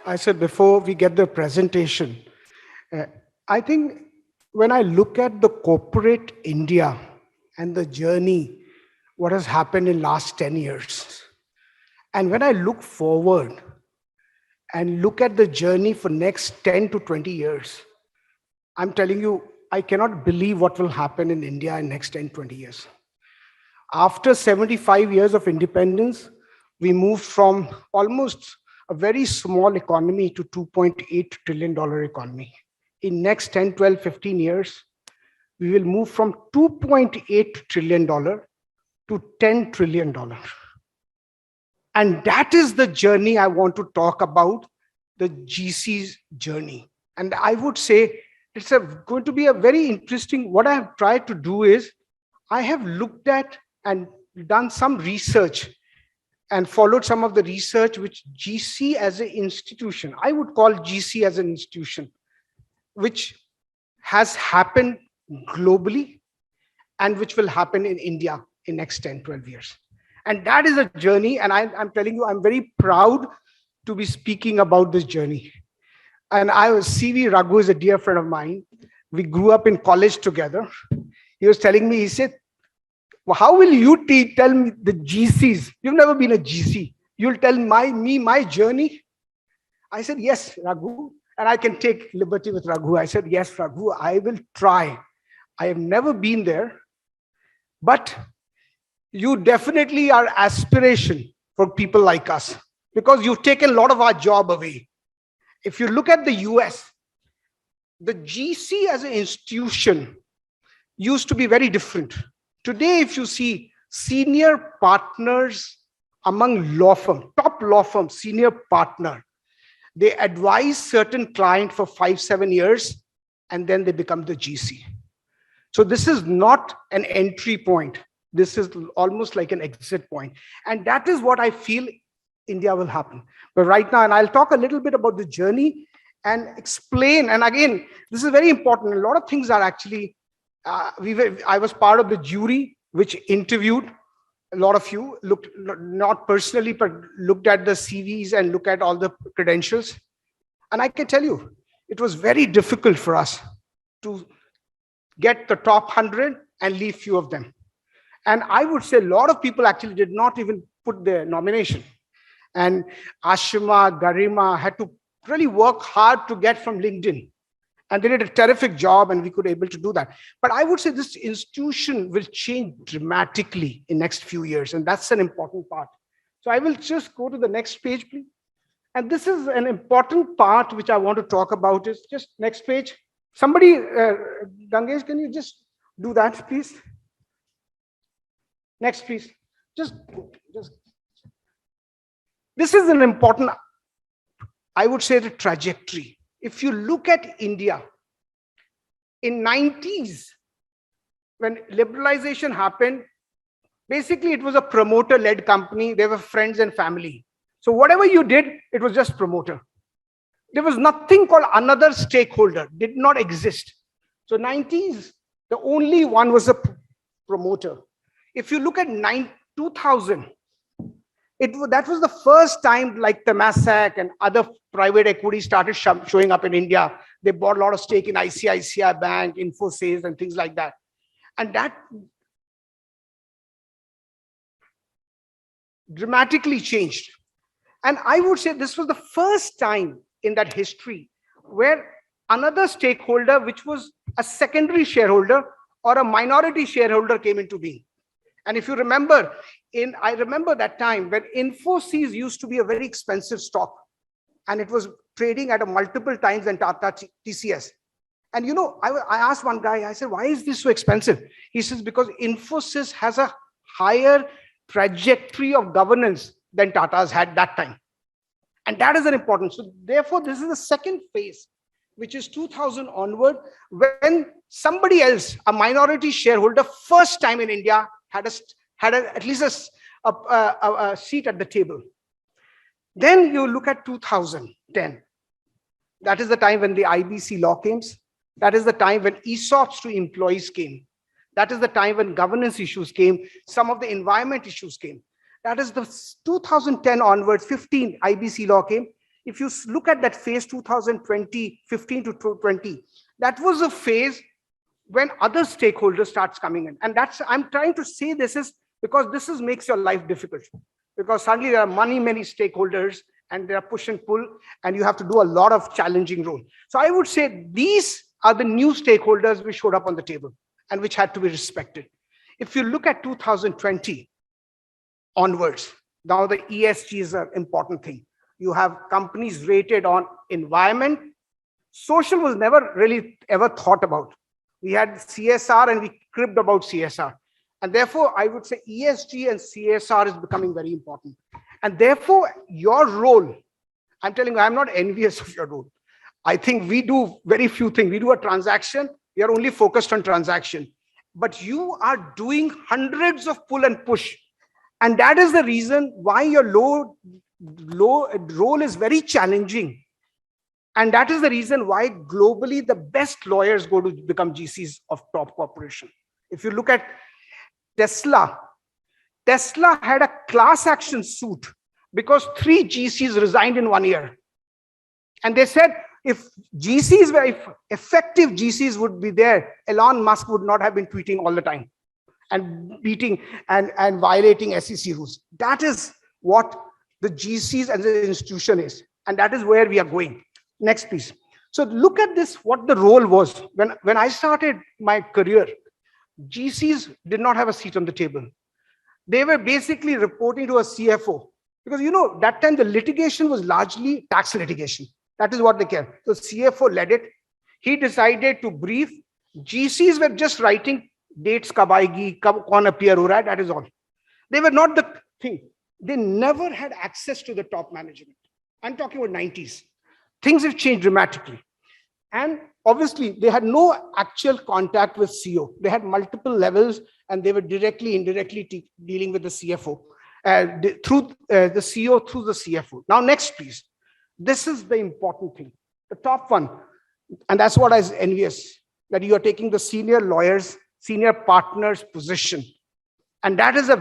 I said before we get the presentation, uh, I think when I look at the corporate India and the journey, what has happened in last 10 years, and when I look forward and look at the journey for next 10 to 20 years, I'm telling you, I cannot believe what will happen in India in next 10, 20 years. After 75 years of independence, we moved from almost a very small economy to $2.8 trillion economy. In next 10, 12, 15 years, we will move from $2.8 trillion to $10 trillion. And that is the journey I want to talk about, the GC's journey. And I would say it's going to be a very interesting, what I have tried to do is, I have looked at and done some research and followed some of the research which GC as an institution, I would call GC as an institution, which has happened globally and which will happen in India in next 10, 12 years. And that is a journey, and I'm telling you, I'm very proud to be speaking about this journey. And CV Raghu is a dear friend of mine. We grew up in college together. He was telling me, he said, well, how will you tell me the GCs? You've never been a GC. You'll tell me my journey? I said, yes, Raghu. And I can take liberty with Raghu. I said, yes, Raghu, I will try. I have never been there, but you definitely are aspiration for people like us because you've taken a lot of our job away. If you look at the US, the GC as an institution used to be very different. Today, if you see senior partners among law firms, top law firms, senior partner, they advise certain client for 5-7 years, and then they become the GC. So this is not an entry point. This is almost like an exit point. And that is what I feel India will happen. But right now, and I'll talk a little bit about the journey and explain. And again, this is very important. A lot of things are actually, I was part of the jury which interviewed a lot of you, looked not personally, but looked at the CVs and looked at all the credentials. And I can tell you, it was very difficult for us to get the top 100 and leave few of them. And I would say a lot of people actually did not even put their nomination. And Ashima, Garima had to really work hard to get from LinkedIn. And they did a terrific job and we could able to do that. But I would say this institution will change dramatically in next few years. And that's an important part. So I will just go to the next page, please. And this is an important part which I want to talk about is just next page. Somebody, Gangesh, can you just do that, please? Next, please. Just. This is an important, I would say, the trajectory. If you look at India, in 90s, when liberalization happened, basically it was a promoter-led company. They were friends and family. So whatever you did, it was just promoter. There was nothing called another stakeholder, did not exist. So 90s, the only one was a promoter. If you look at 2000, that was the first time like Temasek and other private equity started showing up in India. They bought a lot of stake in ICICI Bank, Infosys, and things like that. And that dramatically changed. And I would say this was the first time in that history where another stakeholder, which was a secondary shareholder or a minority shareholder, came into being. And if you remember, I remember that time when Infosys used to be a very expensive stock and it was trading at a multiple times than Tata TCS. And you know, I asked one guy, I said, why is this so expensive? He says, because Infosys has a higher trajectory of governance than Tata's had that time. And that is an important. So therefore, this is the second phase, which is 2000 onward, when somebody else, a minority shareholder, first time in India, had at least a seat at the table. Then you look at 2010. That is the time when the IBC law came. That is the time when ESOPs to employees came. That is the time when governance issues came, some of the environment issues came. That is the 2010 onwards, 15 IBC law came. If you look at that phase 2020, 15 to 20, that was a phase when other stakeholders starts coming in. And that's, I'm trying to say this is because this is makes your life difficult. Because suddenly there are many stakeholders and there are push and pull, and you have to do a lot of challenging role. So I would say these are the new stakeholders which showed up on the table and which had to be respected. If you look at 2020 onwards, now the ESG is an important thing. You have companies rated on environment. Social was never really ever thought about. We had CSR and we cribbed about CSR. And therefore, I would say ESG and CSR is becoming very important. And therefore, your role, I'm telling you, I'm not envious of your role. I think we do very few things. We do a transaction, we are only focused on transaction. But you are doing hundreds of pull and push. And that is the reason why your low role is very challenging. And that is the reason why globally the best lawyers go to become GCs of top corporation. If you look at Tesla had a class action suit because 3 GCs resigned in 1 year. And they said, if GCs were, if effective GCs would be there, Elon Musk would not have been tweeting all the time and beating and violating SEC rules. That is what the GCs and the institution is. And that is where we are going. Next, please. So look at this, what the role was. When I started my career, GCs did not have a seat on the table. They were basically reporting to a CFO. Because you know, that time the litigation was largely tax litigation. That is what they care. So CFO led it. He decided to brief. GCs were just writing dates, kab aayegi, kab kaun appear ho raha hai, that is all. They were not the thing. They never had access to the top management. I'm talking about 90s. Things have changed dramatically. And obviously, they had no actual contact with CEO. They had multiple levels, and they were directly, indirectly dealing with the CFO, through the CEO, through the CFO. Now, next, please. This is the important thing. The top one, and that's what I was envious, that you are taking the senior lawyers, senior partners position. And that is a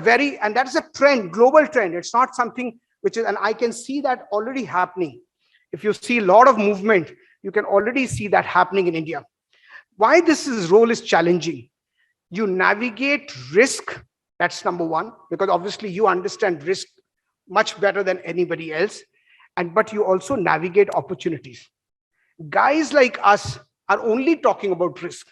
trend, global trend. It's not something which is, and I can see that already happening. If you see a lot of movement, you can already see that happening in India. Why this role is challenging? You navigate risk, that's number one, because obviously you understand risk much better than anybody else. But you also navigate opportunities. Guys like us are only talking about risk.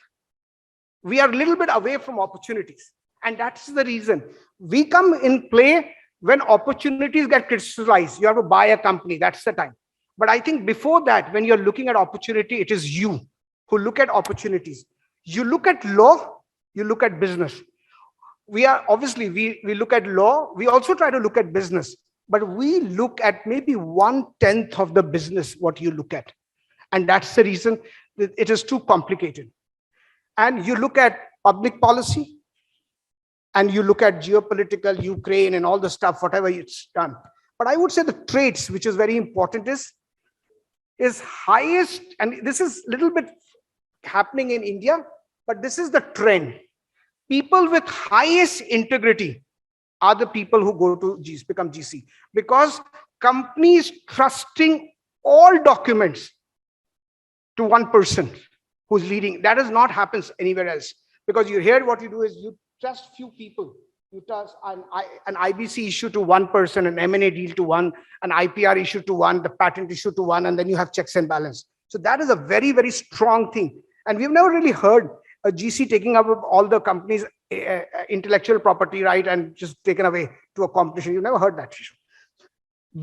We are a little bit away from opportunities. And that's the reason. We come in play when opportunities get crystallized. You have to buy a company, that's the time. But I think before that, when you're looking at opportunity, it is you who look at opportunities. You look at law, you look at business. We look at law, we also try to look at business. But we look at maybe 1/10 of the business, what you look at. And that's the reason that it is too complicated. And you look at public policy, and you look at geopolitical, Ukraine and all the stuff, whatever it's done. But I would say the traits, which is very important, is highest, and this is a little bit happening in India, but this is the trend. People with highest integrity are the people who go to become GC, because companies trusting all documents to one person who's leading. That does not happen anywhere else, because you hear what you do is you trust few people. You trust an IBC issue to one person, an M&A deal to one, an IPR issue to one, the patent issue to one, and then you have checks and balance. So that is a very, very strong thing. And we've never really heard a GC taking up all the company's intellectual property right and just taken away to a competition. You've never heard that issue.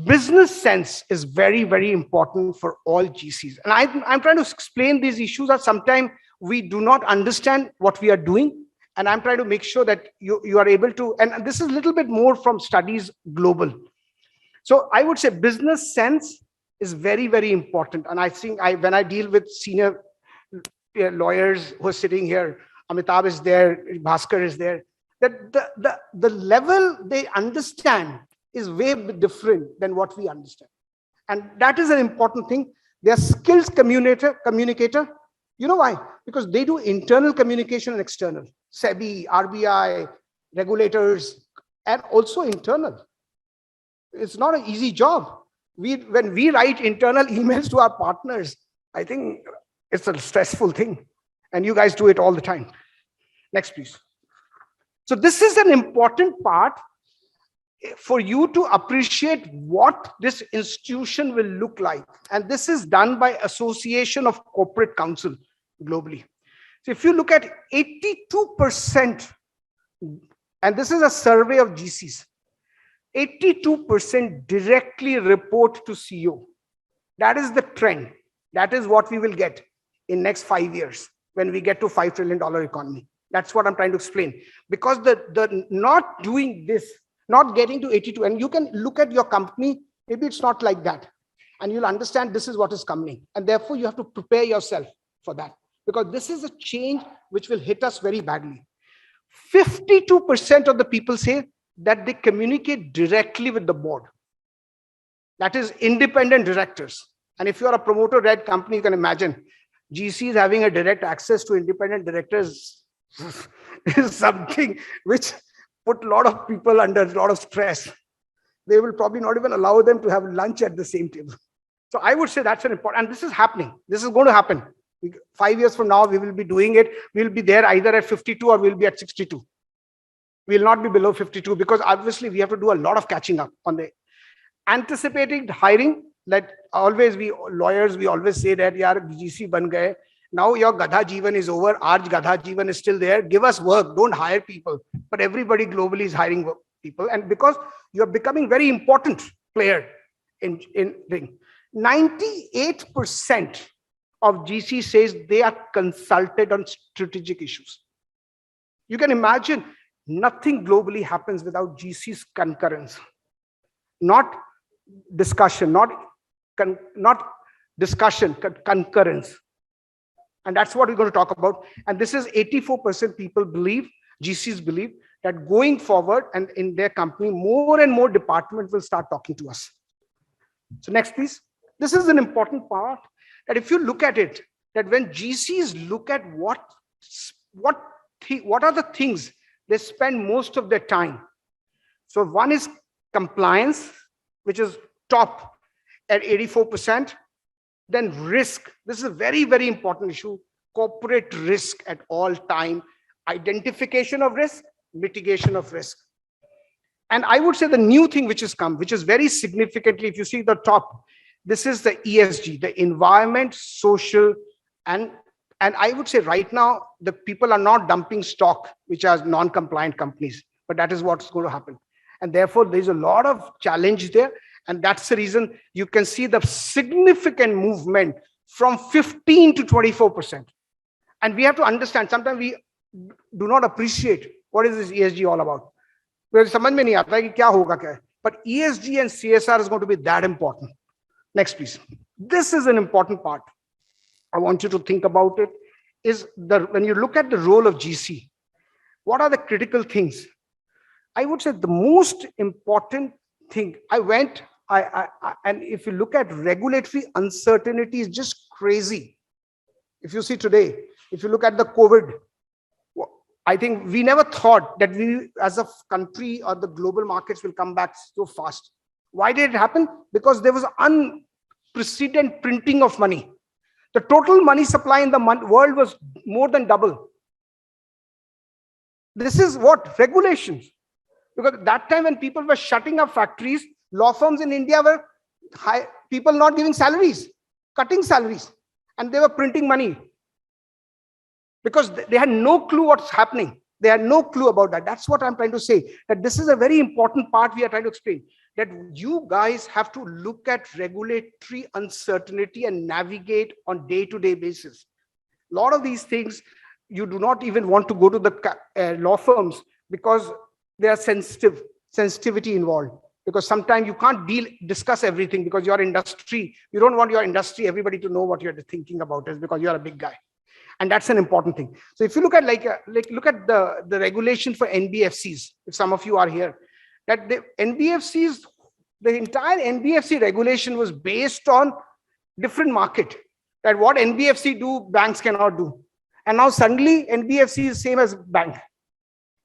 Business sense is very, very important for all GCs. And I'm trying to explain these issues that sometimes we do not understand what we are doing. And I'm trying to make sure that you are able to, and this is a little bit more from studies global. So I would say business sense is very, very important. And I think when I deal with senior lawyers who are sitting here, Amitabh is there, Bhaskar is there, that the level they understand is way different than what we understand. And that is an important thing. They are skills communicator. You know why? Because they do internal communication and external. SEBI, RBI, regulators, and also internal. It's not an easy job. When we write internal emails to our partners, I think it's a stressful thing. And you guys do it all the time. Next, please. So this is an important part for you to appreciate what this institution will look like. And this is done by Association of Corporate Counsel globally. So if you look at 82%, and this is a survey of GCs, 82% directly report to CEO. That is the trend. That is what we will get in next 5 years when we get to $5 trillion economy. That's what I'm trying to explain. Because the not doing this, not getting to 82, and you can look at your company, maybe it's not like that. And you'll understand this is what is coming. And therefore you have to prepare yourself for that. Because this is a change which will hit us very badly. 52% of the people say that they communicate directly with the board. That is independent directors. And if you're a promoter-led company, you can imagine GCs having a direct access to independent directors is something which put a lot of people under a lot of stress. They will probably not even allow them to have lunch at the same table. So I would say that's an important, and this is happening. This is going to happen. 5 years from now, we will be doing it. We'll be there either at 52 or we'll be at 62. We'll not be below 52 because obviously we have to do a lot of catching up on the anticipating hiring. That always we lawyers, we always say that, yaar, GC ban gaye. Now your Gadha Jeevan is over. Aaj Gadha Jeevan is still there. Give us work. Don't hire people. But everybody globally is hiring people. And because you're becoming very important player in thing. 98% of GC says they are consulted on strategic issues. You can imagine nothing globally happens without GC's concurrence. Not discussion, not discussion, concurrence. And that's what we're going to talk about. And this is 84% people believe, GCs believe, that going forward and in their company, more and more departments will start talking to us. So next, please. This is an important part that if you look at it, that when GCs look at what are the things they spend most of their time. So one is compliance, which is top at 84%. Then risk. This is a very, very important issue. Corporate risk at all time. Identification of risk, mitigation of risk. And I would say the new thing which has come, which is very significantly, if you see the top, this is the ESG, the environment, social, and I would say right now, the people are not dumping stock, which are non-compliant companies, but that is what's going to happen. And therefore, there's a lot of challenge there. And that's the reason you can see the significant movement from 15 to 24%. And we have to understand, sometimes we do not appreciate what is this ESG all about. Because समझ में नहीं आता है कि क्या होगा क्या है. But ESG and CSR is going to be that important. Next, please. This is an important part. I want you to think about it. Is when you look at the role of GC, what are the critical things? I would say the most important thing, and if you look at regulatory uncertainty is just crazy. If you see today, if you look at the COVID, I think we never thought that we as a country or the global markets will come back so fast. Why did it happen? Because there was unprecedented printing of money. The total money supply in the world was more than double. This is what? Regulations. Because at that time when people were shutting up factories, law firms in India were people not giving salaries, cutting salaries, and they were printing money. Because they had no clue what's happening. They had no clue about that. That's what I'm trying to say. That this is a very important part we are trying to explain. That you guys have to look at regulatory uncertainty and navigate on day-to-day basis. A lot of these things, you do not even want to go to the law firms because there are sensitivity involved. Because sometimes you can't discuss everything because your industry, you don't want your industry, everybody to know what you're thinking about it because you're a big guy. And that's an important thing. So if you look at look at the regulation for NBFCs, if some of you are here, that the NBFCs, the entire NBFC regulation was based on different market. That what NBFC do, banks cannot do. And now suddenly NBFC is same as bank.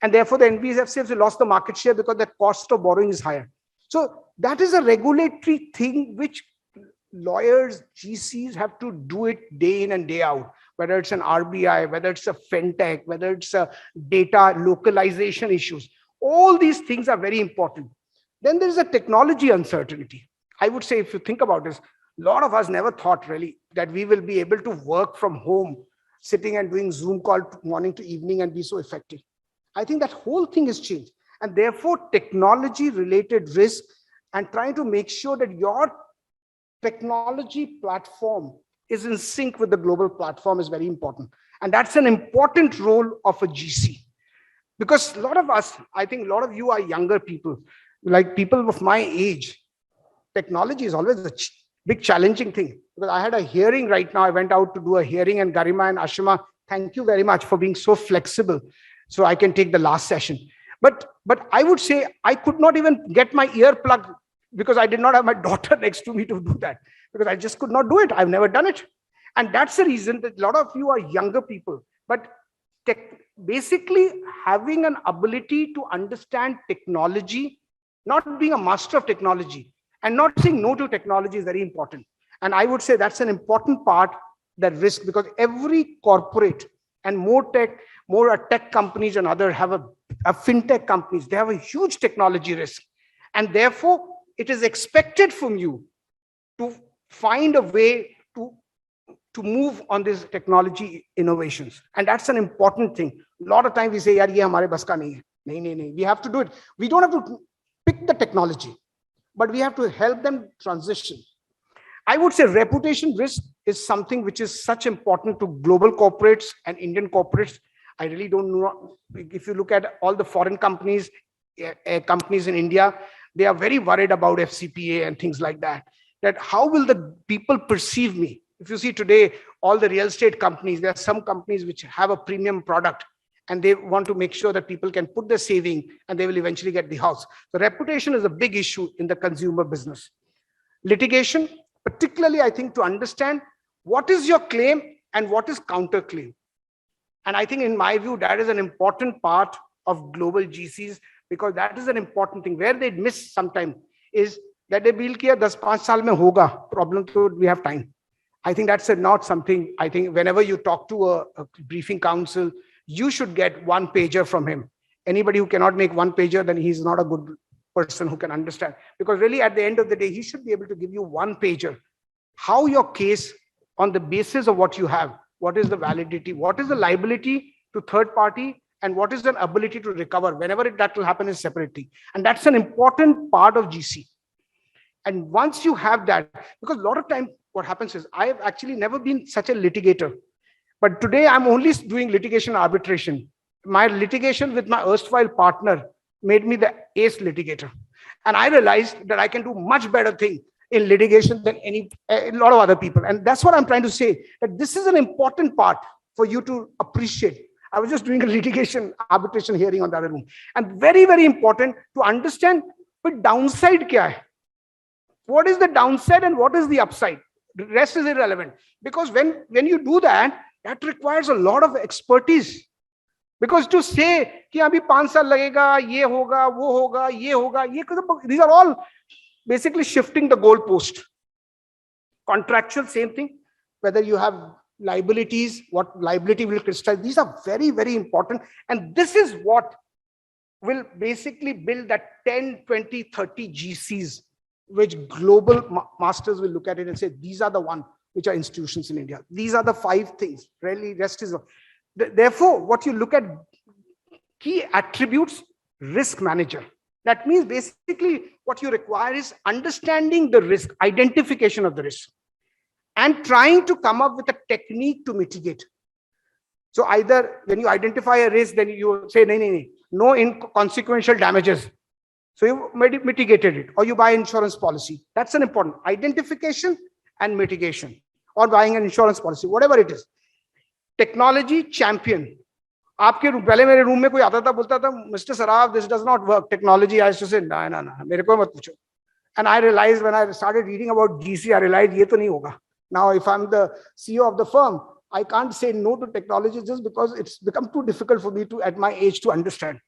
And therefore the NBFC has lost the market share because the cost of borrowing is higher. So that is a regulatory thing which lawyers, GCs have to do it day in and day out, whether it's an RBI, whether it's a Fintech, whether it's a data localization issues. All these things are very important. Then there's a technology uncertainty. I would say, if you think about this, a lot of us never thought really that we will be able to work from home, sitting and doing Zoom call morning to evening and be so effective. I think that whole thing has changed. And therefore, technology related risk and trying to make sure that your technology platform is in sync with the global platform is very important. And that's an important role of a GC. Because a lot of us, I think a lot of you are younger people, like people of my age. Technology is always a big challenging thing. Because I had a hearing right now. I went out to do a hearing, and Garima and Ashima, thank you very much for being so flexible so I can take the last session. But I would say I could not even get my earplug because I did not have my daughter next to me to do that, because I just could not do it. I've never done it. And that's the reason that a lot of you are younger people. But basically having an ability to understand technology, not being a master of technology and not saying no to technology is very important. And I would say that's an important part, that risk, because every corporate and more tech companies and other have a fintech companies, they have a huge technology risk. And therefore, it is expected from you to find a way to move on these technology innovations. And that's an important thing. A lot of times we say, yaar, ye hamare bas ka nahi hai. Nahi. We have to do it. We don't have to pick the technology, but we have to help them transition. I would say reputation risk is something which is such important to global corporates and Indian corporates. I really don't know. If you look at all the foreign companies in India, they are very worried about FCPA and things like that. That how will the people perceive me? If you see today, all the real estate companies, there are some companies which have a premium product and they want to make sure that people can put their saving and they will eventually get the house. So reputation is a big issue in the consumer business. Litigation, particularly, I think, to understand what is your claim and what is counterclaim. And I think, in my view, that is an important part of global GCs, because that is an important thing. Where they miss sometime is that they feel कि 10-5 साल में होगा problem, so we have time. I think that's not something. I think whenever you talk to a briefing counsel, you should get one pager from him. Anybody who cannot make one pager, then he's not a good person who can understand. Because really, at the end of the day, he should be able to give you one pager. How your case, on the basis of what you have, what is the validity, what is the liability to third party, and what is the ability to recover. Whenever that will happen is separately. And that's an important part of GC. And once you have that, because a lot of time what happens is, I have actually never been such a litigator. But today I'm only doing litigation arbitration. My litigation with my erstwhile partner made me the ace litigator. And I realized that I can do much better thing in litigation than a lot of other people. And that's what I'm trying to say, that this is an important part for you to appreciate. I was just doing a litigation arbitration hearing on the other room. And very, very important to understand the downside kya hai. What is the downside and what is the upside? The rest is irrelevant. Because when you do that, that requires a lot of expertise. Because to say कि अभी 5 साल लगेगा, ये होगा, वो होगा, ये होगा, these are all basically shifting the goalpost. Contractual, same thing. Whether you have liabilities, what liability will crystallize, these are very, very important. And this is what will basically build that 10, 20, 30 GCs, which global masters will look at it and say, these are the one which are institutions in India. These are the 5 things. Really, rest is. Therefore, what you look at, key attributes, risk manager. That means basically what you require is understanding the risk, identification of the risk, and trying to come up with a technique to mitigate. So either when you identify a risk, then you say, no inconsequential damages. So you mitigated it, or you buy insurance policy. That's an important identification and mitigation, or buying an insurance policy, whatever it is. Technology champion. आपके पहले मेरे room में कोई आता था, बोलता था, Mr. Saraf, this does not work. Technology, I used to say, ना, मेरे को मत पूछो. And I realized when I started reading about GC, I realized ये तो नहीं होगा. Now, if I'm the CEO of the firm, I can't say no to technology just because it's become too difficult for me to, at my age, to understand.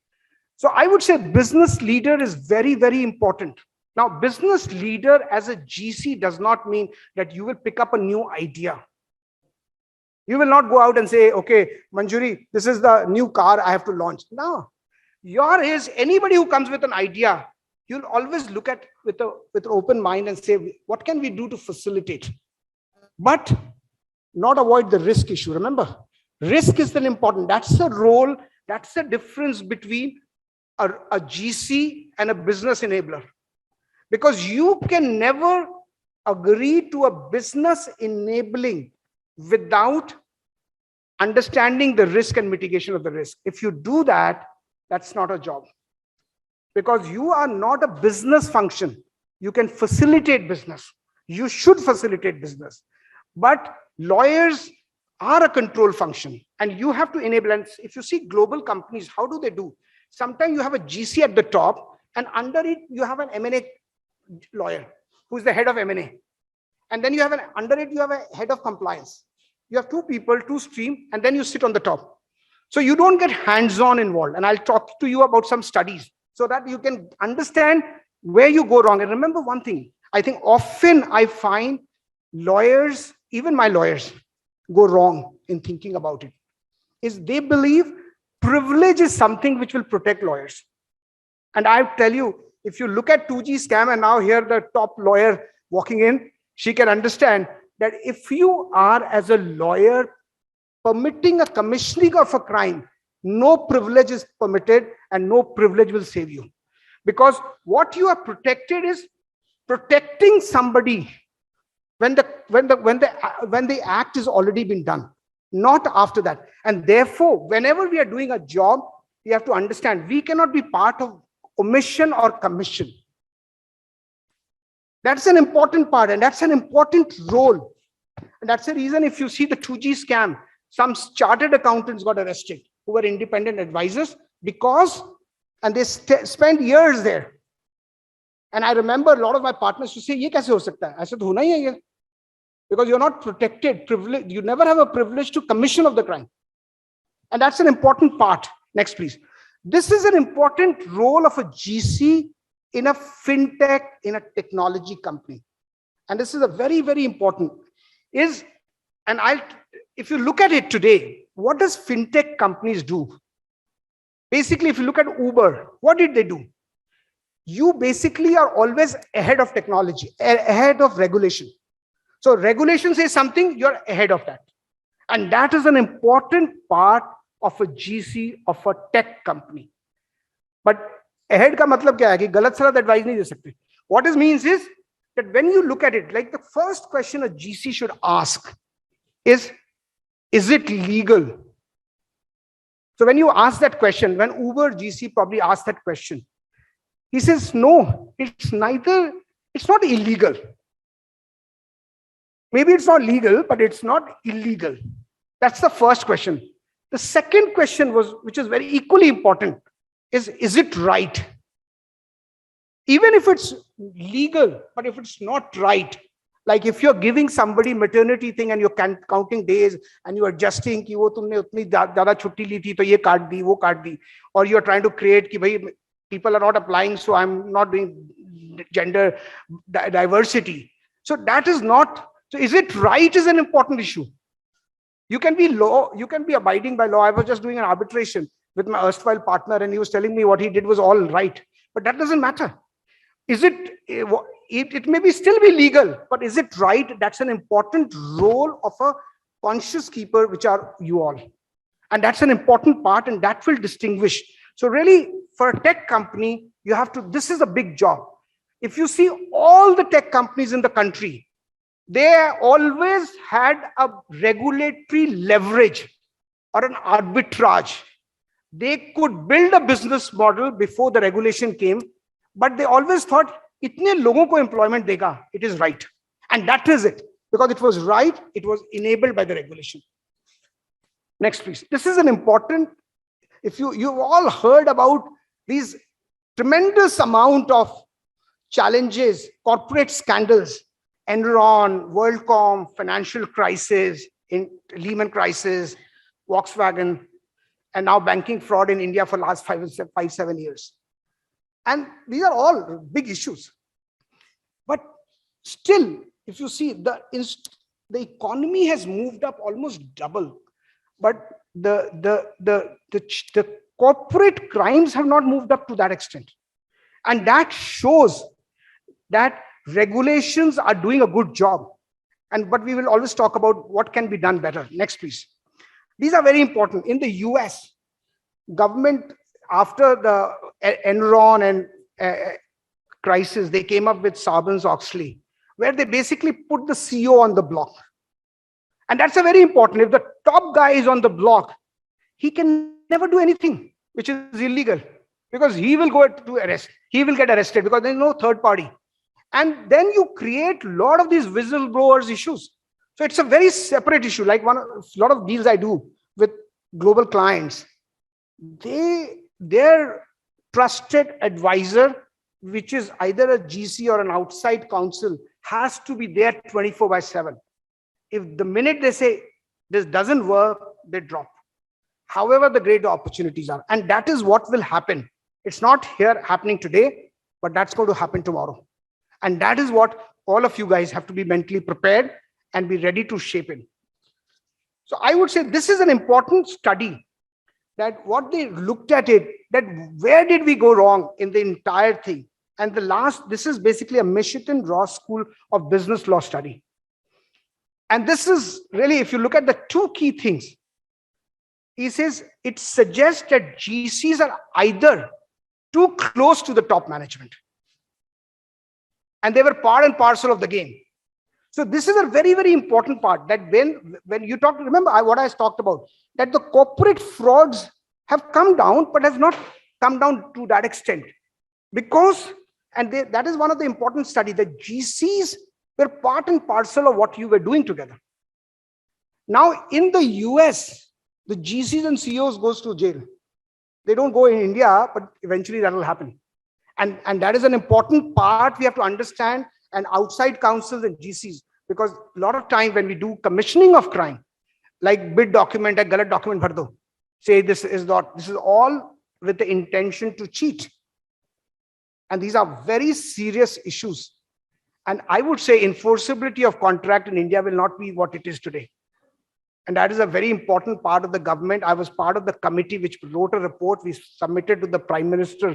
So I would say business leader is very, very important. Now, business leader as a GC does not mean that you will pick up a new idea. You will not go out and say, okay, Manjuri, this is the new car I have to launch. No, your is anybody who comes with an idea, you'll always look at with an open mind and say, what can we do to facilitate? But not avoid the risk issue. Remember, risk is still important. That's the role, that's the difference between a GC and a business enabler. Because you can never agree to a business enabling without understanding the risk and mitigation of the risk. If you do that, that's not a job. Because you are not a business function. You can facilitate business. You should facilitate business. But lawyers are a control function, and you have to enable. And if you see global companies, how do they do? Sometimes you have a GC at the top, and under it, you have an M&A lawyer who's the head of M&A. And then you have under it, you have a head of compliance. You have two people, two streams, and then you sit on the top. So you don't get hands-on involved. And I'll talk to you about some studies so that you can understand where you go wrong. And remember one thing, I think often I find lawyers, even my lawyers, go wrong in thinking about it, is they believe privilege is something which will protect lawyers. And I tell you, if you look at 2G scam and now here the top lawyer walking in, she can understand that if you are as a lawyer permitting a commissioning of a crime, no privilege is permitted and no privilege will save you. Because what you are protected is protecting somebody when the act is already been done, not after that. And therefore, whenever we are doing a job, we have to understand we cannot be part of omission or commission. That's an important part, and that's an important role. And that's the reason if you see the 2G scam, some chartered accountants got arrested who were independent advisors because, and they spent years there. And I remember a lot of my partners to say, "Ye kaise ho sakta hai?" I said, "Hona hi hai ye." Because you're not protected, privilege. You never have a privilege to commission of the crime. And that's an important part. Next, please. This is an important role of a GC in a fintech, in a technology company. And this is a very, very important if you look at it today, what does fintech companies do? Basically, if you look at Uber, what did they do? You basically are always ahead of technology, ahead of regulation. So regulation says something, you're ahead of that. And that is an important part of a GC of a tech company. But ahead ka matlab kya hai ki galat salat advice nahi de sakte. What it means is that when you look at it, like the first question a GC should ask is it legal? So when you ask that question, when Uber GC probably asked that question, he says, no, it's not illegal. Maybe it's not legal, but it's not illegal. That's the first question. The second question which is very equally important, is it right? Even if it's legal, but if it's not right, like if you're giving somebody maternity thing and you're counting days and you're adjusting ki wo tumne utni zyada chutti li thi to ye kaat di, wo kaat di, or you're trying to create ki bhai people are not applying, so I'm not doing gender diversity. So that is not. So is it right is an important issue. You can be abiding by law. I was just doing an arbitration with my erstwhile partner and he was telling me what he did was all right. But that doesn't matter. It may still be legal, but is it right? That's an important role of a conscious keeper, which are you all. And that's an important part and that will distinguish. So really for a tech company, this is a big job. If you see all the tech companies in the country, they always had a regulatory leverage or an arbitrage. They could build a business model before the regulation came, but they always thought, itne logon ko employment dega, it is right. And that is it. Because it was right, it was enabled by the regulation. Next, please. This is an important, if you've all heard about these tremendous amount of challenges, corporate scandals, Enron, WorldCom, financial crisis, in Lehman crisis, Volkswagen, and now banking fraud in India for last 7 years. And these are all big issues. But still, if you see, the economy has moved up almost double, but the corporate crimes have not moved up to that extent. And that shows that regulations are doing a good job. But we will always talk about what can be done better. Next, please. These are very important. In the US, government, after the Enron and crisis, they came up with Sarbanes-Oxley, where they basically put the CEO on the block. And that's a very important. If the top guy is on the block, he can never do anything which is illegal, because he will go to arrest. He will get arrested because there is no third party. And then you create a lot of these whistleblowers issues. So it's a very separate issue. Like a lot of deals I do with global clients, their trusted advisor, which is either a GC or an outside counsel, has to be there 24/7. If the minute they say this doesn't work, they drop. However, the great opportunities are, and that is what will happen. It's not here happening today, but that's going to happen tomorrow. And that is what all of you guys have to be mentally prepared and be ready to shape in. So I would say this is an important study, that what they looked at it, that where did we go wrong in the entire thing? And this is basically a Michigan Ross School of Business Law study. And this is really, if you look at the two key things, he says it suggests that GCs are either too close to the top management, and they were part and parcel of the game. So this is a very, very important part, that when you talk, remember what I talked about, that the corporate frauds have come down, but have not come down to that extent. Because, that is one of the important studies, that GCs were part and parcel of what you were doing together. Now, in the US, the GCs and CEOs goes to jail. They don't go in India, but eventually that will happen. And that is an important part we have to understand, and outside counsels and GCs, because a lot of time when we do commissioning of crime, like bid document, a galat document bhar do, say this is all with the intention to cheat. And these are very serious issues. And I would say enforceability of contract in India will not be what it is today. And that is a very important part of the government. I was part of the committee which wrote a report we submitted to the Prime Minister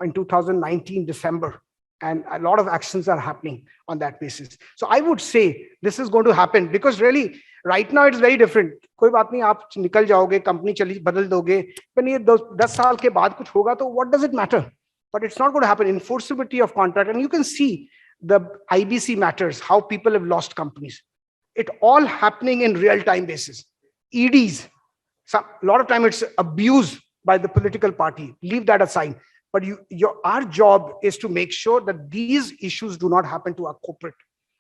in 2019, December. And a lot of actions are happening on that basis. So I would say this is going to happen, because really, right now it's very different. कोई बात नहीं, आप निकल जाओगे, company चली बदल दोगे, पर ये 10 साल के बाद कुछ होगा तो what does it matter? But it's not going to happen. Enforceability of contract, and you can see the IBC matters, how people have lost companies. It all happening in real-time basis. EDs, a lot of time it's abused by the political party. Leave that aside. But our job is to make sure that these issues do not happen to our corporate.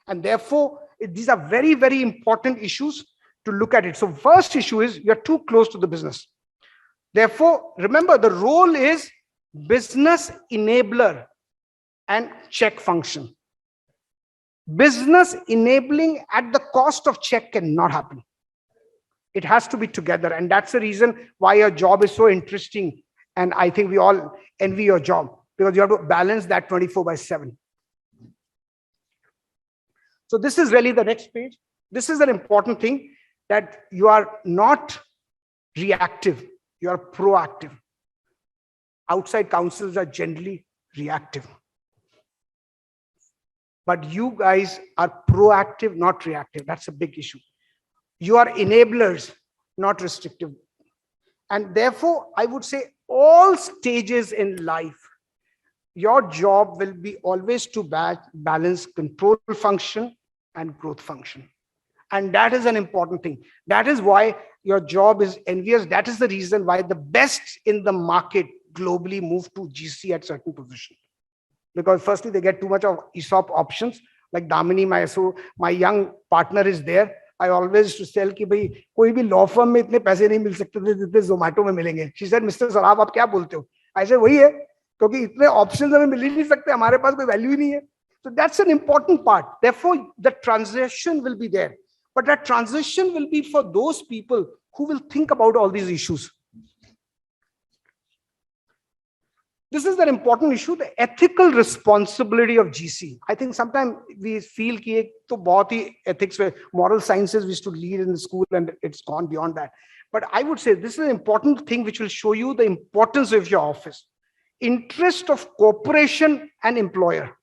And therefore, these are very, very important issues to look at it. So first issue is you're too close to the business. Therefore, remember, the role is business enabler and check function. Business enabling at the cost of check cannot happen. It has to be together. And that's the reason why your job is so interesting. And I think we all envy your job, because you have to balance that 24/7. So this is really the next page. This is an important thing, that you are not reactive, you are proactive. Outside counsels are generally reactive. But you guys are proactive, not reactive. That's a big issue. You are enablers, not restrictive. And therefore, I would say all stages in life, your job will be always to balance control function and growth function. And that is an important thing. That is why your job is envious. That is the reason why the best in the market globally move to GC at certain position. Because firstly, they get too much of ESOP options. Like Damini, my young partner is there. I always used to tell कि भाई कोई भी law firm में इतने पैसे नहीं मिल सकते थे जितने Zomato में मिलेंगे. She said, Mr. Saraf, आप क्या बोलते हो? I said, वही है, क्योंकि इतने options हमें मिल ही नहीं सकते, हमारे पास कोई value ही नहीं है. So that's an important part. Therefore, the transition will be there. But that transition will be for those people who will think about all these issues. This is an important issue, the ethical responsibility of GC. I think sometimes we feel that to bahut hi ethics, moral sciences we used to lead in the school and it's gone beyond that. But I would say this is an important thing which will show you the importance of your office. Interest of corporation and employer.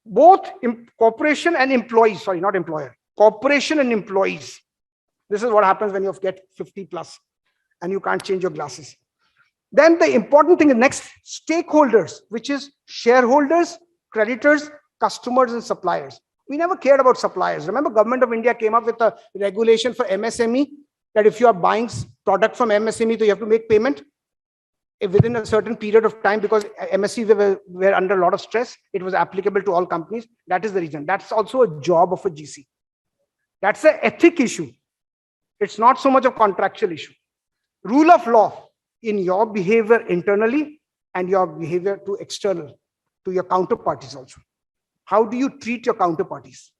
Both corporation and employees, sorry, not employer, corporation and employees. This is what happens when you get 50 plus and you can't change your glasses. Then the important thing is next, stakeholders, which is shareholders, creditors, customers, and suppliers. We never cared about suppliers. Remember, Government of India came up with a regulation for MSME that if you are buying product from MSME, so you have to make payment within a certain period of time, because MSME were under a lot of stress. It was applicable to all companies. That is the reason. That's also a job of a GC. That's an ethic issue. It's not so much a contractual issue. Rule of law in your behavior internally and your behavior to external, to your counterparties also. How do you treat your counterparties?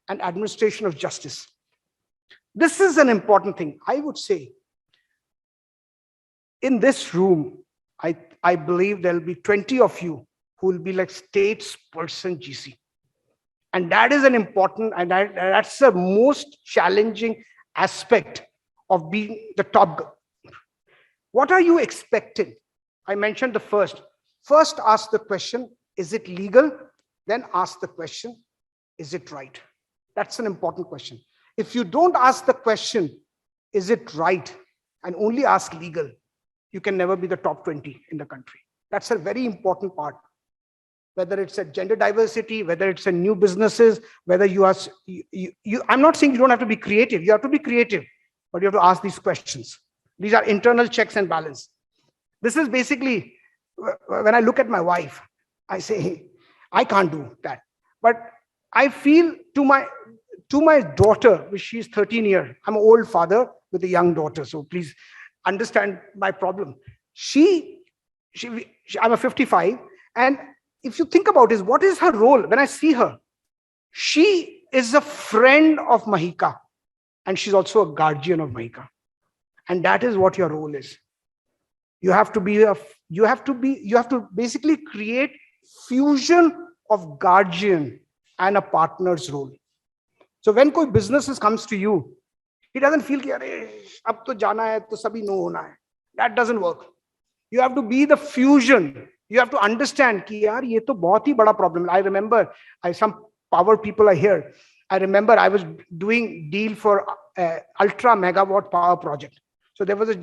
And administration of justice. This is an important thing. I would say in this room, I believe there'll be 20 of you who will be like statesperson GC. And that is an important, and that's the most challenging aspect of being the top. What are you expecting? I mentioned the first. First, ask the question, is it legal? Then ask the question, is it right? That's an important question. If you don't ask the question, is it right? And only ask legal, you can never be the top 20 in the country. That's a very important part. Whether it's a gender diversity, whether it's a new businesses, whether you are, I'm not saying you don't have to be creative. You have to be creative, but you have to ask these questions. These are internal checks and balance. This is basically, when I look at my wife, I say, hey, I can't do that. But I feel to my daughter, which she's 13 years, I'm an old father with a young daughter, so please understand my problem. I'm a 55, and if you think about it, what is her role? When I see her, she is a friend of Mahika, and she's also a guardian of Mahika. And that is what your role is. You have to basically create fusion of guardian and a partner's role. So when koi business comes to you, he doesn't feel ki arey ab to jana hai to sabhi no hona hai. That doesn't work. You have to be the fusion. You have to understand ki yaar ye to bahut hi bada problem. I remember some power people are here. I remember I was doing deal for ultra megawatt power project. So there was a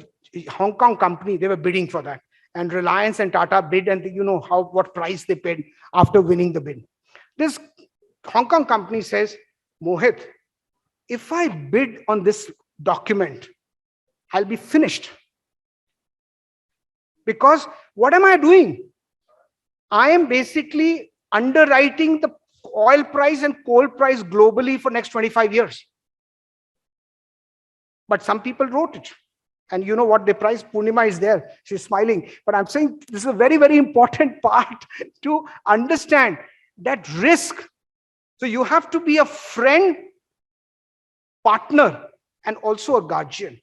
Hong Kong company, they were bidding for that. And Reliance and Tata bid, and you know what price they paid after winning the bid. This Hong Kong company says, Mohit, if I bid on this document, I'll be finished. Because what am I doing? I am basically underwriting the oil price and coal price globally for next 25 years. But some people wrote it. And you know what the price? Purnima is there. She's smiling. But I'm saying this is a very, very important part to understand that risk. So you have to be a friend, partner, and also a guardian.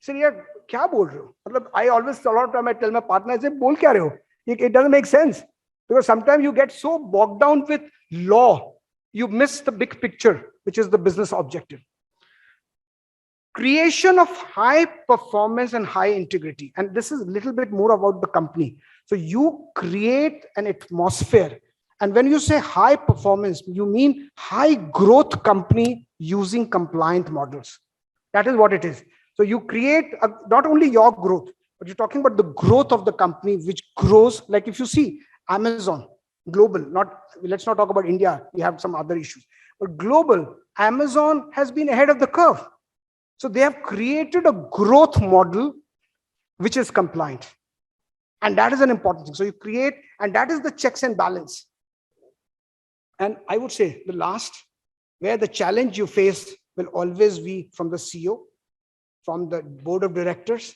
So yaar, kya bol rahe ho? I always, a lot of time I tell my partner, I say, bol kya rahe ho? It doesn't make sense. Because sometimes you get so bogged down with law, you miss the big picture, which is the business objective. Creation of high performance and high integrity. And this is a little bit more about the company. So you create an atmosphere. And when you say high performance, you mean high growth company using compliant models. That is what it is. So you create not only your growth, but you're talking about the growth of the company, which grows. Like if you see Amazon, global, let's not talk about India. We have some other issues. But global, Amazon has been ahead of the curve. So they have created a growth model which is compliant. And that is an important thing. So you create, and that is the checks and balance. And I would say the last, where the challenge you face will always be from the CEO, from the board of directors.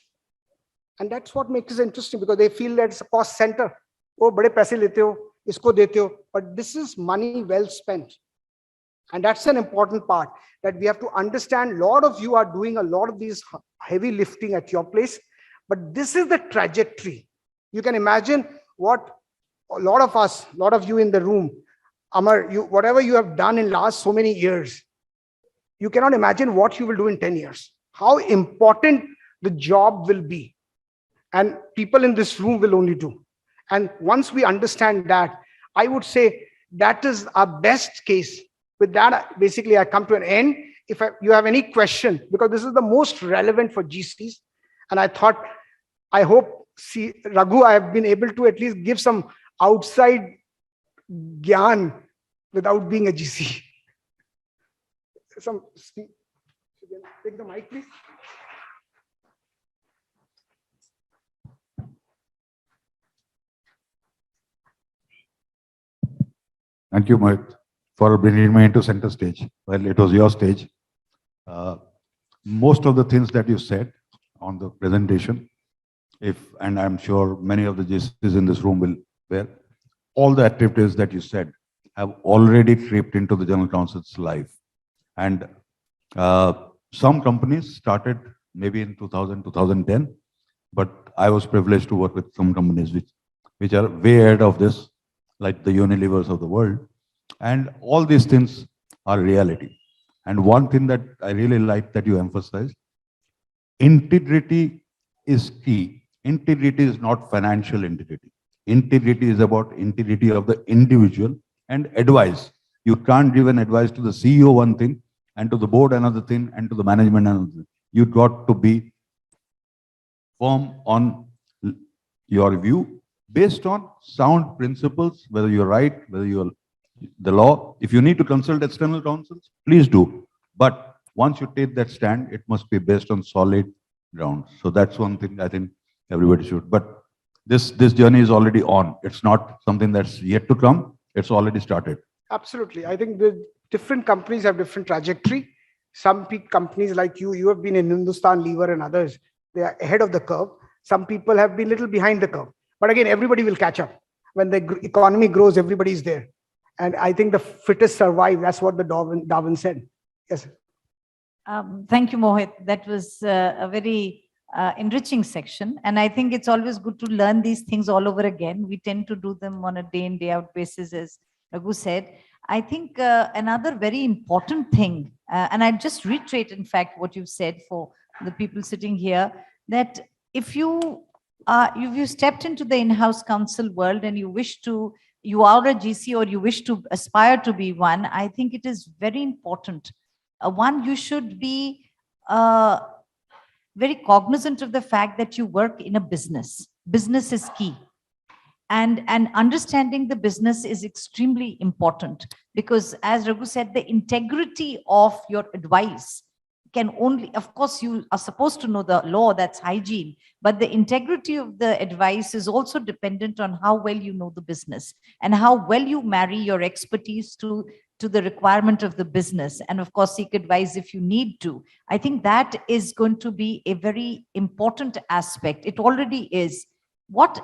And that's what makes it interesting, because they feel that it's a cost center. Oh, bade paise lete ho, isko dete ho. But this is money well spent. And that's an important part, that we have to understand. A lot of you are doing a lot of these heavy lifting at your place, but this is the trajectory. You can imagine what a lot of us, a lot of you in the room, Amar, whatever you have done in last so many years, you cannot imagine what you will do in 10 years, how important the job will be, and people in this room will only do. And once we understand that, I would say that is our best case. With that, basically, I come to an end. If you have any question, because this is the most relevant for GCs, and I hope, see, Raghu, I have been able to at least give some outside gyan without being a GC. Take the mic, please. Thank you, Mohit, for bringing me into center stage. Well, it was your stage. Most of the things that you said on the presentation, and I'm sure many of the GCs in this room will bear, all the activities that you said have already crept into the General Counsel's life. And some companies started maybe in 2000, 2010, but I was privileged to work with some companies which are way ahead of this, like the Unilevers of the world. And all these things are reality. And one thing that I really like that you emphasized, integrity is key. Integrity is not financial integrity. Integrity is about integrity of the individual and advice. You can't give an advice to the CEO one thing, and to the board another thing, and to the management another thing. You got to be firm on your view based on sound principles, whether you're right, whether you're the law. If you need to consult external counsels, please do. But once you take that stand, it must be based on solid ground. So that's one thing I think everybody should. But this journey is already on. It's not something that's yet to come. It's already started. Absolutely. I think the different companies have different trajectory. Some companies like you have been in Hindustan Lever and others, they are ahead of the curve. Some people have been a little behind the curve. But again, everybody will catch up. When the economy grows, everybody is there. And I think the fittest survive. That's what the Darwin said. Yes. Thank you, Mohit. That was a very enriching section. And I think it's always good to learn these things all over again. We tend to do them on a day in, day out basis, as Raghu said. I think another very important thing, and I just reiterate, in fact, what you've said for the people sitting here, that if you stepped into the in-house counsel world and you are a GC or you wish to aspire to be one, I think it is very important. One, you should be very cognizant of the fact that you work in a business. Business is key. And understanding the business is extremely important, because as Raghu said, the integrity of your advice can only, of course, you are supposed to know the law, that's hygiene, but the integrity of the advice is also dependent on how well you know the business and how well you marry your expertise to the requirement of the business. And of course, seek advice if you need to. I think that is going to be a very important aspect. It already is. What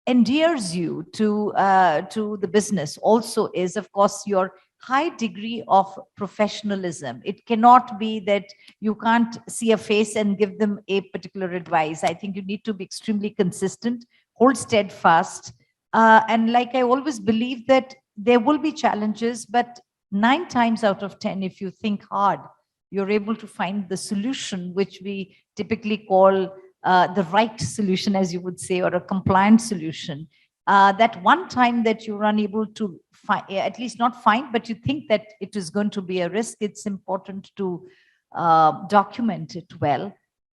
endears you to the business also is, of course, your high degree of professionalism. It cannot be that you can't see a face and give them a particular advice. I think you need to be extremely consistent, hold steadfast. And like I always believe that there will be challenges, but 9 times out of 10, if you think hard, you're able to find the solution, which we typically call the right solution, as you would say, or a compliant solution. That one time that you're unable to find, at least not find, but you think that it is going to be a risk, it's important to document it well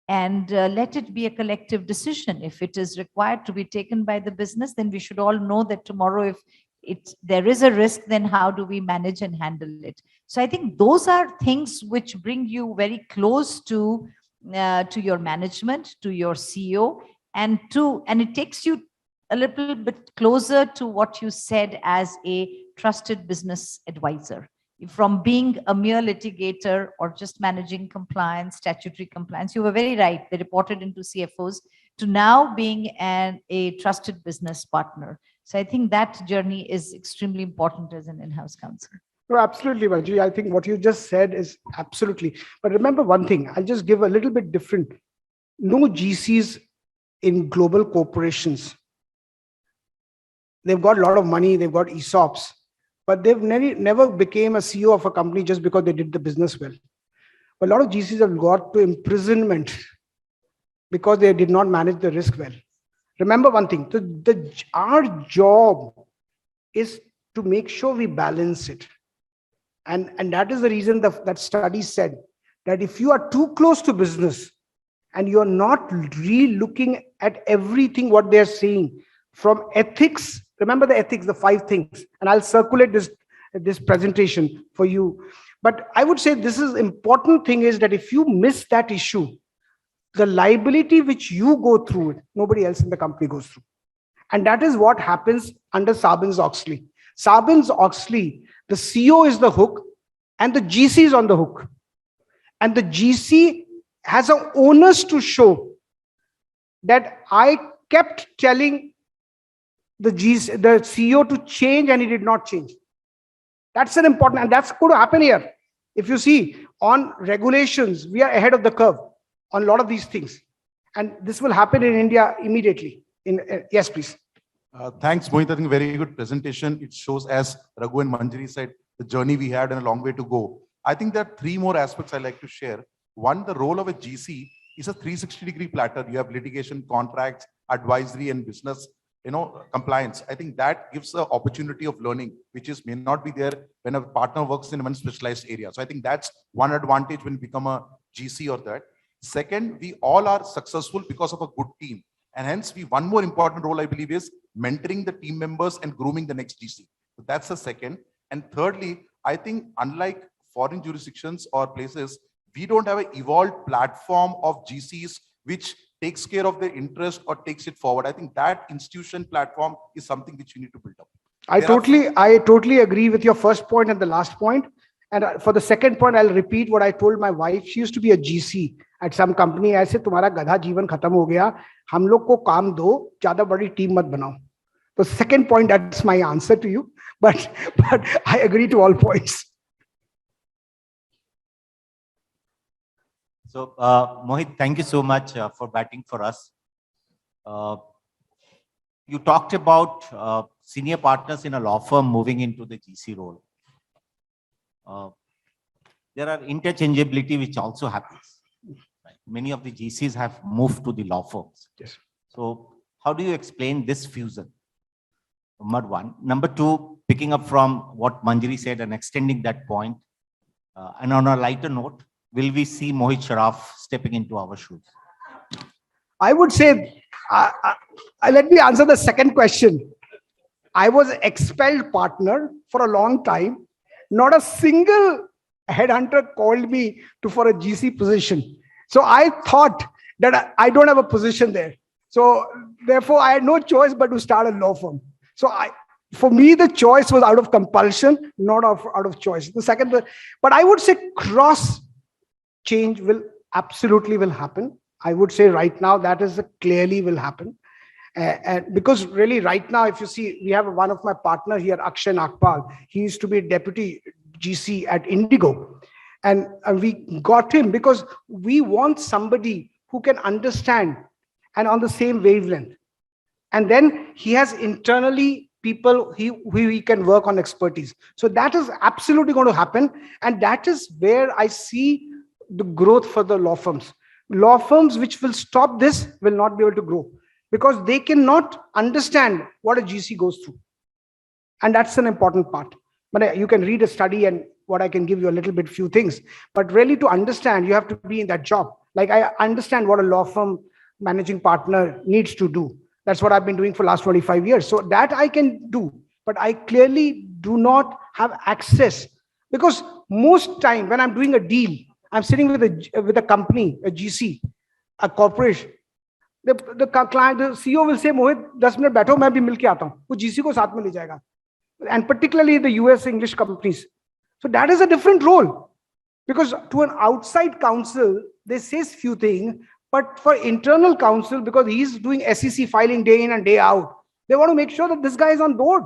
and let it be a collective decision. If it is required to be taken by the business, then we should all know that tomorrow, if there is a risk, then how do we manage and handle it? So I think those are things which bring you very close to your management, to your CEO, and it takes you a little bit closer to what you said as a trusted business advisor. From being a mere litigator or just managing compliance, statutory compliance, you were very right, they reported into CFOs, to now being a trusted business partner. So I think that journey is extremely important as an in-house counsel. No, absolutely, Manju. I think what you just said is absolutely. But remember one thing, I'll just give a little bit different. No GCs in global corporations. They've got a lot of money, they've got ESOPs, but they've never became a CEO of a company just because they did the business well. A lot of GCs have got to imprisonment because they did not manage the risk well. Remember one thing, our job is to make sure we balance it. And that is the reason that study said that if you are too close to business and you're not re-looking at everything what they're saying from ethics, remember the ethics, the 5 things, and I'll circulate this presentation for you. But I would say this is important thing is that if you miss that issue, the liability which you go through it, nobody else in the company goes through. And that is what happens under Sarbanes-Oxley. Sarbanes-Oxley, the CEO is the hook and the GC is on the hook. And the GC has an onus to show that I kept telling the CEO to change and he did not change. That's an important, and that's going to happen here. If you see on regulations, we are ahead of the curve on a lot of these things. And this will happen in India immediately. Yes, please. Thanks, Mohit. I think very good presentation. It shows, as Raghu and Manjari said, the journey we had and a long way to go. I think there are 3 more aspects I'd like to share. One, the role of a GC is a 360-degree platter. You have litigation, contracts, advisory, and business, compliance. I think that gives the opportunity of learning, which may not be there when a partner works in one specialized area. So I think that's one advantage when you become a GC or that. Second, we all are successful because of a good team. And hence, one more important role, I believe, is mentoring the team members and grooming the next GC. So that's the second. And thirdly, I think unlike foreign jurisdictions or places, we don't have an evolved platform of GCs which takes care of their interest or takes it forward. I think that institution platform is something which you need to build up. I totally agree with your first point and the last point. And for the second point, I'll repeat what I told my wife. She used to be a GC at some company. ऐसे तुम्हारा गधा जीवन खत्म हो गया, हम लोग को काम दो, ज़्यादा बड़ी टीम मत बनाओ. The second point, that's my answer to you. But I agree to all points. So, Mohit, thank you so much for batting for us. You talked about senior partners in a law firm moving into the GC role. There are interchangeability which also happens. Right? Many of the GCs have moved to the law firms. Yes. So how do you explain this fusion? Number one. Number two, picking up from what Manjari said and extending that point, and on a lighter note, will we see Mohit Saraf stepping into our shoes? I would say, let me answer the second question. I was expelled partner for a long time. Not a single headhunter called me for a GC position. So I thought that I don't have a position there. So therefore, I had no choice but to start a law firm. So for me, the choice was out of compulsion, not out of choice. The second, but I would say cross change absolutely will happen. I would say right now that is clearly will happen. And because really right now, if you see, we have one of my partner here, Akshay Nagpal. He used to be deputy GC at Indigo. And we got him because we want somebody who can understand and on the same wavelength. And then he has internally people who he can work on expertise. So that is absolutely going to happen. And that is where I see the growth for the law firms. Law firms which will stop this will not be able to grow because they cannot understand what a GC goes through. And that's an important part. But you can read a study and what I can give you a little bit, few things. But really to understand, you have to be in that job. Like I understand what a law firm managing partner needs to do. That's what I've been doing for the last 25 years. So that I can do, but I clearly do not have access because most time when I'm doing a deal, I'm sitting with a company, a GC, a corporation. The client, the CEO will say, Mohit, 10 minute बैठो, मैं भी मिलके आता हूँ. वो GC को साथ में ले जाएगा. And particularly the US English companies. So that is a different role because to an outside counsel, they say few things, but for internal counsel, because he's doing SEC filing day in and day out, they want to make sure that this guy is on board.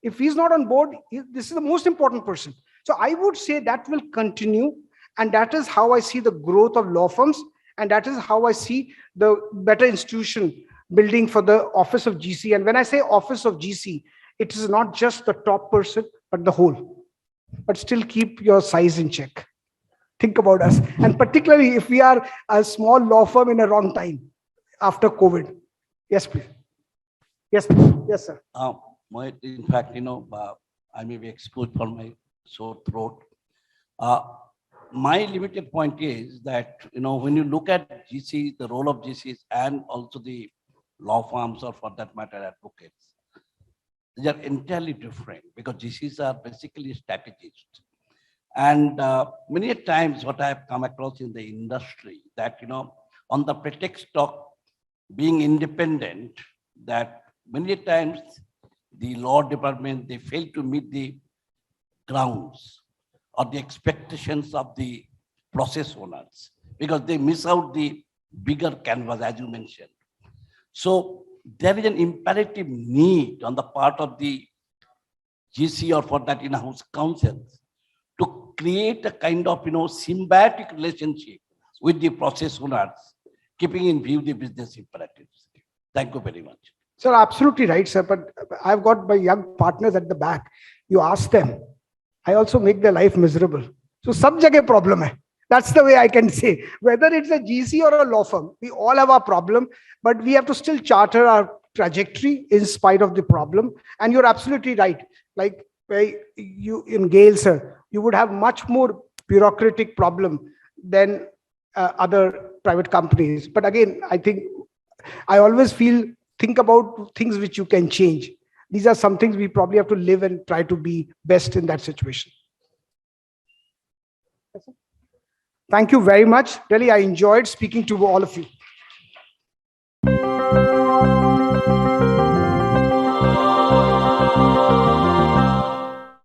If he's not on board, this is the most important person. So I would say that will continue. And that is how I see the growth of law firms. And that is how I see the better institution building for the office of GC. And when I say office of GC, it is not just the top person, but the whole. But still keep your size in check. Think about us. And particularly if we are a small law firm in a wrong time after COVID. Yes, please. Yes, please. Yes, sir. In fact, I may be excused for my sore throat. My limited point is that, when you look at GC, the role of GCs and also the law firms, or for that matter, advocates, they are entirely different, because GCs are basically strategists. And many times what I have come across in the industry, that, on the pretext of being independent, that many times the law department, they fail to meet the grounds or the expectations of the process owners, because they miss out the bigger canvas, as you mentioned. So there is an imperative need on the part of the GC, or for that in-house counsels, to create a kind of, symbiotic relationship with the process owners, keeping in view the business imperatives. Thank you very much. Sir, absolutely right, sir. But I've got my young partners at the back. You ask them. I also make their life miserable. So, sab jagah problem hai. That's the way I can say. Whether it's a GC or a law firm, we all have our problem, but we have to still charter our trajectory in spite of the problem. And you're absolutely right. Like you in Gale, sir, you would have much more bureaucratic problem than other private companies. But again, I think I always think about things which you can change. These are some things we probably have to live and try to be best in that situation. Thank you very much. Really, I enjoyed speaking to all of you.